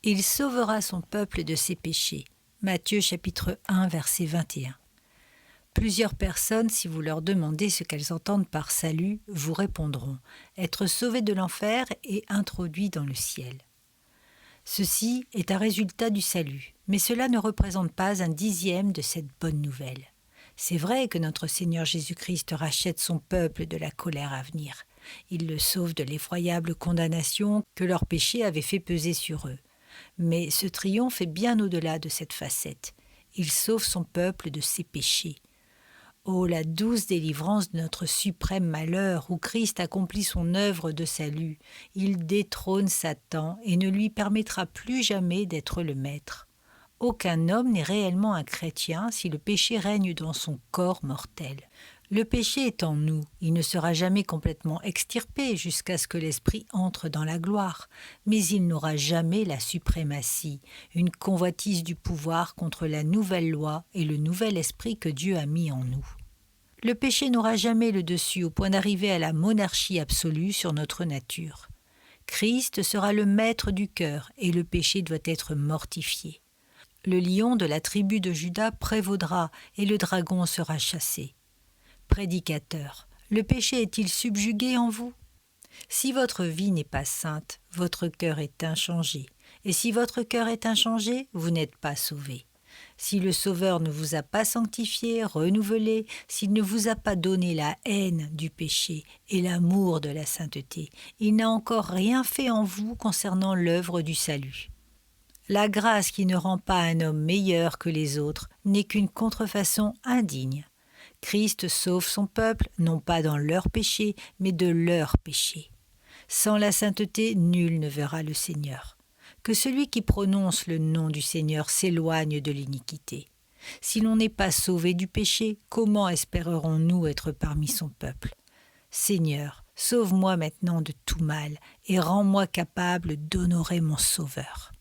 Il sauvera son peuple de ses péchés. Matthieu chapitre 1, verset 21. Plusieurs personnes, si vous leur demandez ce qu'elles entendent par salut, vous répondront « être sauvés de l'enfer et introduits dans le ciel ». Ceci est un résultat du salut, mais cela ne représente pas un dixième de cette bonne nouvelle. C'est vrai que notre Seigneur Jésus-Christ rachète son peuple de la colère à venir. Il le sauve de l'effroyable condamnation que leurs péchés avaient fait peser sur eux. Mais ce triomphe est bien au-delà de cette facette. Il sauve son peuple de ses péchés. Oh, la douce délivrance de notre suprême malheur, où Christ accomplit son œuvre de salut. Il détrône Satan et ne lui permettra plus jamais d'être le maître. Aucun homme n'est réellement un chrétien si le péché règne dans son corps mortel. Le péché est en nous, il ne sera jamais complètement extirpé jusqu'à ce que l'esprit entre dans la gloire, mais il n'aura jamais la suprématie, une convoitise du pouvoir contre la nouvelle loi et le nouvel esprit que Dieu a mis en nous. Le péché n'aura jamais le dessus au point d'arriver à la monarchie absolue sur notre nature. Christ sera le maître du cœur et le péché doit être mortifié. Le lion de la tribu de Juda prévaudra et le dragon sera chassé. Prédicateur, le péché est-il subjugué en vous? Si votre vie n'est pas sainte, votre cœur est inchangé. Et si votre cœur est inchangé, vous n'êtes pas sauvé. Si le Sauveur ne vous a pas sanctifié, renouvelé, s'il ne vous a pas donné la haine du péché et l'amour de la sainteté, il n'a encore rien fait en vous concernant l'œuvre du salut. La grâce qui ne rend pas un homme meilleur que les autres n'est qu'une contrefaçon indigne. Christ sauve son peuple, non pas dans leurs péchés, mais de leurs péchés. Sans la sainteté, nul ne verra le Seigneur. Que celui qui prononce le nom du Seigneur s'éloigne de l'iniquité. Si l'on n'est pas sauvé du péché, comment espérerons-nous être parmi son peuple? Seigneur, sauve-moi maintenant de tout mal et rends-moi capable d'honorer mon Sauveur.